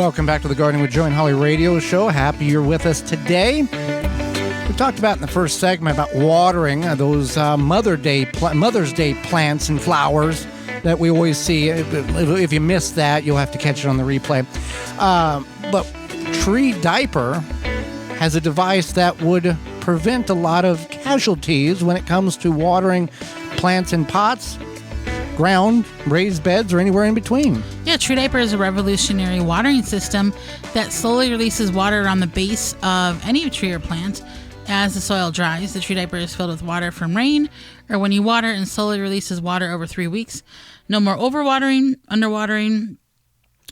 Welcome back to the Gardening with Joe and Holly radio show. Happy you're with us today. We talked about in the first segment about watering those Mother's Day plants and flowers that we always see. If you missed that, you'll have to catch it on the replay. But Tree Diaper has a device that would prevent a lot of casualties when it comes to watering plants in pots, ground, raised beds, or anywhere in between. Yeah, Tree Diaper is a revolutionary watering system that slowly releases water around the base of any tree or plant. As the soil dries, the Tree Diaper is filled with water from rain or when you water, and slowly releases water over 3 weeks. No more overwatering, underwatering,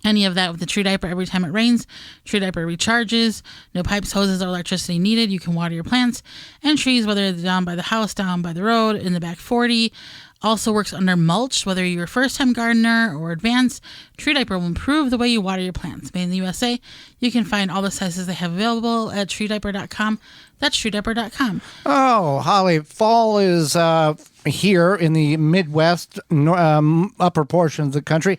any of that with the Tree Diaper. Every time it rains, Tree Diaper recharges. No pipes, hoses, or electricity needed. You can water your plants and trees, whether they're down by the house, down by the road, in the back 40. Also works under mulch, whether you're a first-time gardener or advanced. Tree Diaper will improve the way you water your plants. Made in the USA. You can find all the sizes they have available at treediaper.com. That's treediaper.com. Oh, Holly, fall is here in the Midwest, upper portions of the country.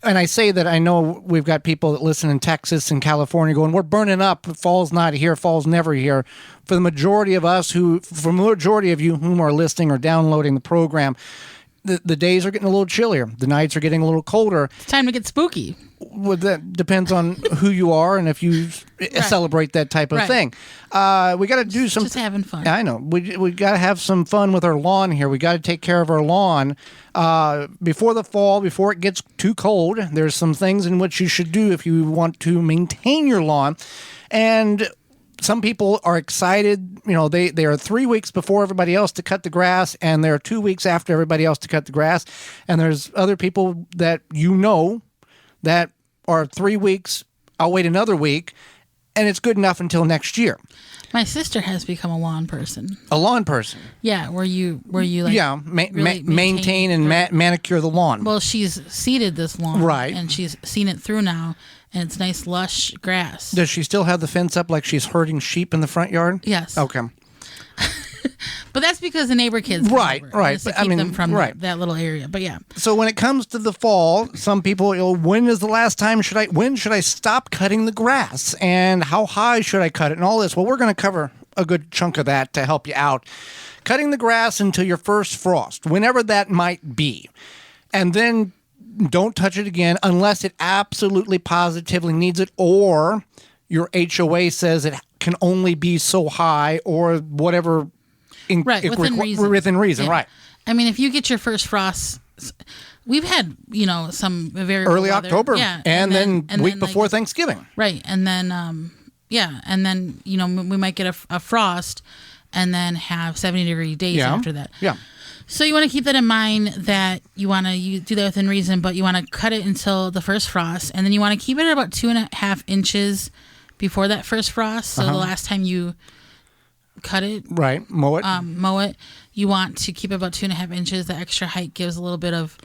And I say that I know we've got people that listen in Texas and California going, we're burning up. Fall's not here. Fall's never here. For the majority of us for the majority of you whom are listening or downloading the program, the days are getting a little chillier. The nights are getting a little colder. It's time to get spooky. Well, that depends on who you are and if you celebrate that type of thing. We got to do some... Just having fun. I know. We got to have some fun with our lawn here. We got to take care of our lawn. Before the fall, before it gets too cold, there's some things in which you should do if you want to maintain your lawn. And some people are excited. You know, they are 3 weeks before everybody else to cut the grass, and they're 2 weeks after everybody else to cut the grass. And there's other people that that are 3 weeks, I'll wait another week, and it's good enough until next year. My sister has become a lawn person. A lawn person? Yeah, where you like... Yeah, maintain and manicure the lawn. Well, she's seeded this lawn. Right. And she's seen it through now, and it's nice, lush grass. Does she still have the fence up like she's herding sheep in the front yard? Yes. Okay. But that's because the neighbor kids come over. Right. To keep them from that little area. But yeah. So when it comes to the fall, some people, when is the last time when should I stop cutting the grass? And how high should I cut it? And all this. Well, we're going to cover a good chunk of that to help you out. Cutting the grass until your first frost, whenever that might be. And then don't touch it again unless it absolutely positively needs it, or your HOA says it can only be so high, or whatever. Within reason, yeah. Right. I mean, if you get your first frost, we've had, some very early weather. October, yeah, and then week before Thanksgiving. Right, and then, and then, we might get a frost and then have 70-degree days after that. Yeah. So you want to keep that in mind, that you want to do that within reason, but you want to cut it until the first frost, and then you want to keep it at about 2.5 inches before that first frost. So the last time you cut it, mow it, you want to keep it about 2.5 inches. The extra height gives a little bit of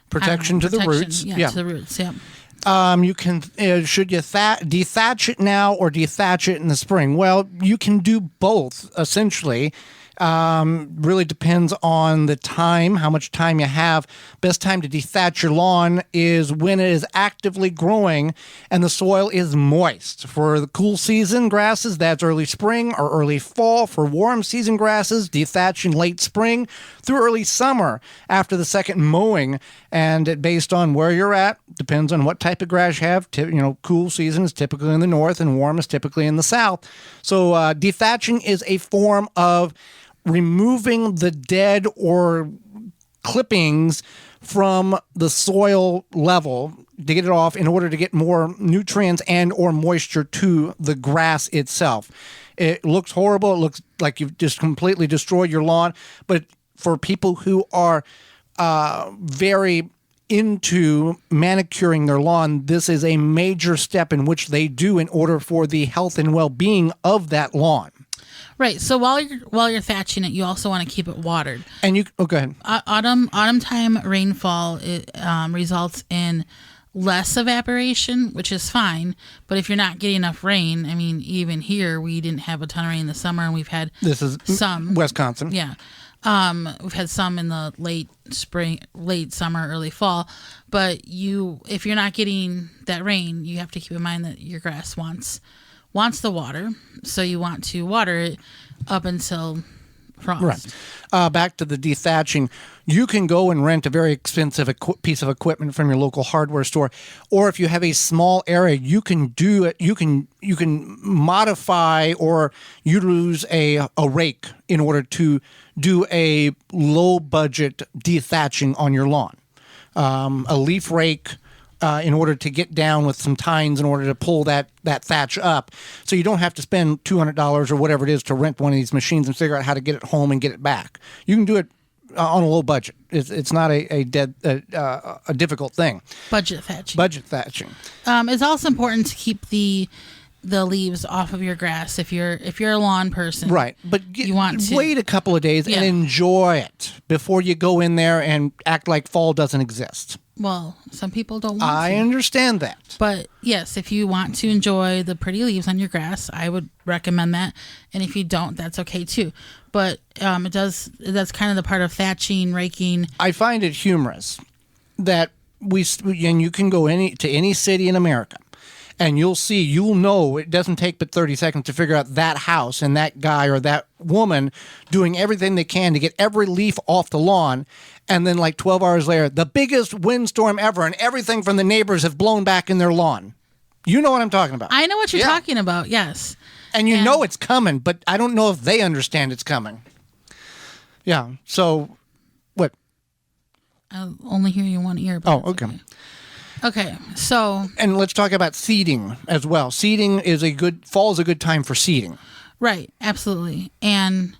protection to the roots. To the roots. Yeah. You can should you dethatch it now or dethatch it in the spring? Well, you can do both essentially. Really depends on the time, how much time you have. Best time to dethatch your lawn is when it is actively growing and the soil is moist. For the cool season grasses, that's early spring or early fall. For warm season grasses, dethatch in late spring through early summer after the second mowing. And based on where you're at, depends on what type of grass you have. Cool season is typically in the north and warm is typically in the south. So dethatching is a form of removing the dead or clippings from the soil level to get it off in order to get more nutrients and or moisture to the grass itself. It looks horrible. It looks like you've just completely destroyed your lawn. But for people who are very into manicuring their lawn, this is a major step in which they do in order for the health and well-being of that lawn. Right. So while you're thatching it, you also want to keep it watered. And go ahead. Autumn time rainfall results in less evaporation, which is fine. But if you're not getting enough rain, I mean, even here we didn't have a ton of rain in the summer, and we've had some. Wisconsin. Yeah. We've had some in the late spring, late summer, early fall. But if you're not getting that rain, you have to keep in mind that your grass wants the water. So you want to water it up until frost. Right. Back to the dethatching, you can go and rent a very expensive piece of equipment from your local hardware store, or if you have a small area, you can do it. You can modify or use a rake in order to do a low budget dethatching on your lawn. A leaf rake. In order to get down with some tines in order to pull that thatch up. So you don't have to spend $200 or whatever it is to rent one of these machines and figure out how to get it home and get it back. You can do it on a low budget. It's not a difficult thing. Budget thatching. Budget thatching. It's also important to keep the leaves off of your grass if you're a lawn person. Right. But you want to wait a couple of days and enjoy it before you go in there and act like fall doesn't exist. Well, some people don't want to. I understand that. But yes, if you want to enjoy the pretty leaves on your grass, I would recommend that. And if you don't, that's okay too. But that's kind of the part of thatching, raking. I find it humorous that you can go to any city in America and you'll know it doesn't take but 30 seconds to figure out that house and that guy or that woman doing everything they can to get every leaf off the lawn. And then like 12 hours later, the biggest windstorm ever and everything from the neighbors have blown back in their lawn. You know what I'm talking about. I know what you're talking about, yes. And you know it's coming, but I don't know if they understand it's coming. Yeah, so what? I'll only hear you one ear. Oh, okay. Okay, so... And let's talk about seeding as well. Seeding fall is a good time for seeding. Right, absolutely. And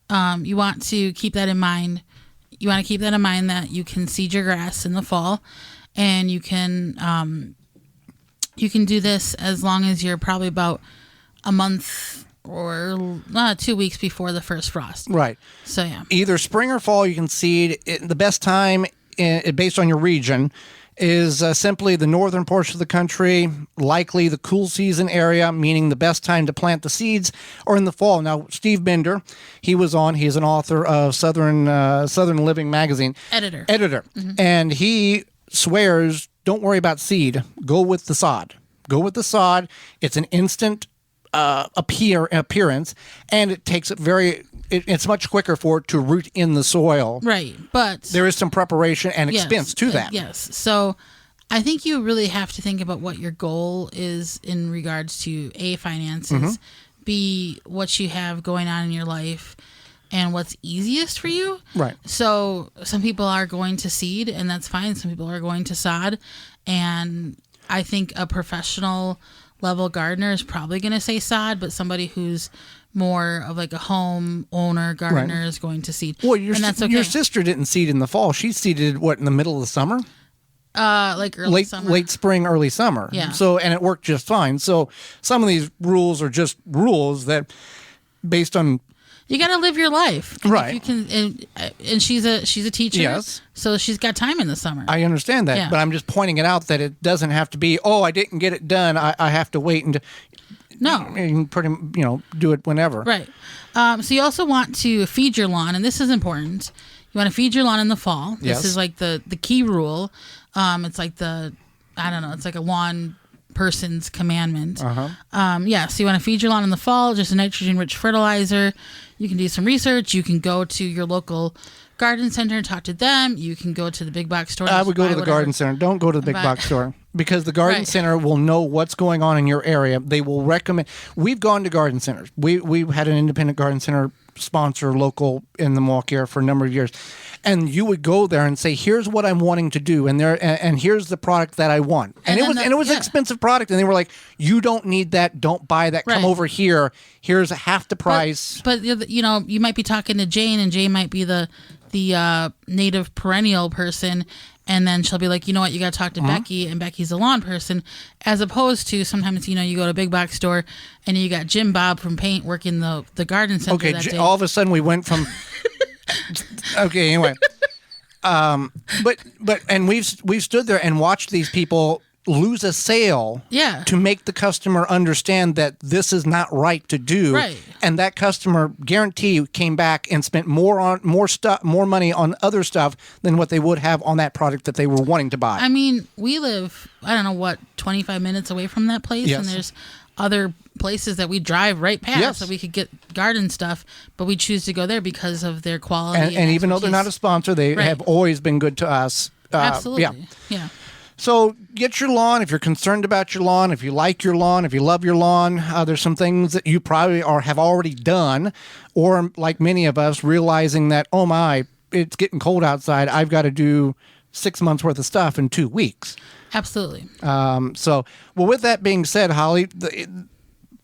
you want to keep that in mind. You want to keep that in mind that you can seed your grass in the fall, and you can do this as long as you're probably about a month or 2 weeks before the first frost. Right. So, yeah. Either spring or fall you can seed. The best time, based on your region, is simply the northern portion of the country, likely the cool season area, meaning the best time to plant the seeds, or in the fall. Now, Steve Bender, he's an author of Southern Living magazine. Editor. Mm-hmm. And he swears, don't worry about seed. Go with the sod. It's an instant appearance, and it takes it's much quicker for it to root in the soil. Right, but there is some preparation and expense to that. Yes, so I think you really have to think about what your goal is in regards to finances, B, what you have going on in your life, and what's easiest for you. Right. So some people are going to seed, and that's fine. Some people are going to sod, and I think a professional level gardener is probably going to say sod, but somebody who's more of like a home owner gardener is going to seed. Well, and that's okay. Your sister didn't seed in the fall. She seeded in the middle of the summer? Like early summer. Late spring, early summer. Yeah. So, and it worked just fine. So some of these rules are just rules that based on... You got to live your life. And right. You can, and she's a teacher. Yes. So she's got time in the summer. I understand that, but I'm just pointing it out that it doesn't have to be, I didn't get it done. I have to wait and... No. You can do it whenever. Right. So you also want to feed your lawn, and this is important. You want to feed your lawn in the fall. Yes. This is like the key rule. It's like it's like a lawn person's commandment. So you want to feed your lawn in the fall, just a nitrogen-rich fertilizer. You can do some research. You can go to your local garden center and talk to them. You can go to the big box store. I would go to the garden center. Don't go to the big box store. Because the garden center will know what's going on in your area. They will recommend. We've gone to garden centers. We've had an independent garden center sponsor local in the Milwaukee area for a number of years, and you would go there and say, "Here's what I'm wanting to do," and here's the product that I want. And it was an expensive product, and they were like, "You don't need that. Don't buy that. Come over here. Here's half the price." But you might be talking to Jane, and Jane might be the native perennial person. And then she'll be like, you know what, you got to talk to Becky, and Becky's a lawn person, as opposed to sometimes, you go to a big box store and you got Jim Bob from Paint working the garden center that day. All of a sudden we went from... Okay, anyway. But we've stood there and watched these people lose a sale Yeah. to make the customer understand that this is not right to do. Right. And that customer, guarantee, came back and spent more money on other stuff than what they would have on that product that they were wanting to buy. I mean, we live, I don't know what, 25 minutes away from that place. Yes. And there's other places that we drive right past Yes. that we could get garden stuff, but we choose to go there because of their quality. And even though they're not a sponsor, they Right. have always been good to us. Absolutely. Yeah. So get your lawn. If you're concerned about your lawn, if you like your lawn, if you love your lawn, there's some things that you probably have already done, or like many of us, realizing that, oh my, it's getting cold outside. I've got to do 6 months worth of stuff in 2 weeks. Absolutely. Well, with that being said, Holly,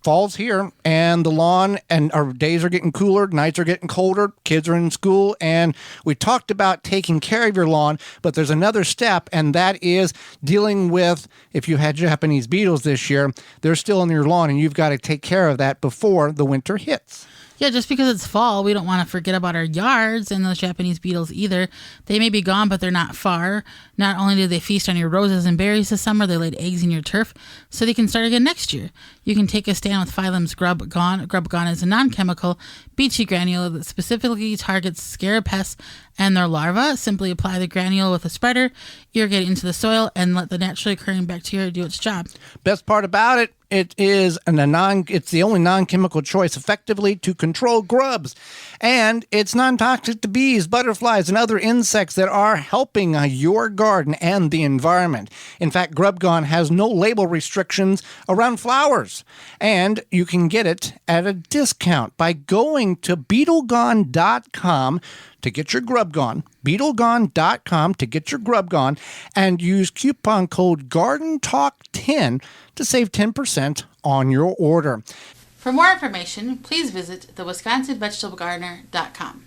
fall's here, and the lawn and our days are getting cooler, nights are getting colder, kids are in school, and we talked about taking care of your lawn, but there's another step, and that is dealing with, if you had Japanese beetles this year, they're still in your lawn, and you've got to take care of that before the winter hits. Yeah, just because it's fall, we don't want to forget about our yards and those Japanese beetles either. They may be gone, but they're not far. Not only do they feast on your roses and berries this summer, they laid eggs in your turf, so they can start again next year. You can take a stand with Phylum's Grub Gone. Grub Gone is a non-chemical, beachy granule that specifically targets scarab pests and their larvae. Simply apply the granule with a spreader, irrigate it into the soil, and let the naturally occurring bacteria do its job. Best part about it, it's the only non-chemical choice effectively to control grubs. And it's non-toxic to bees, butterflies, and other insects that are helping your garden and the environment. In fact, Grub Gone has no label restrictions around flowers. And you can get it at a discount by going to BeetleGone.com to get your Grub Gone, BeetleGone.com to get your Grub Gone, and use coupon code GardenTalk10 to save 10% on your order. For more information, please visit theWisconsinVegetableGardener.com.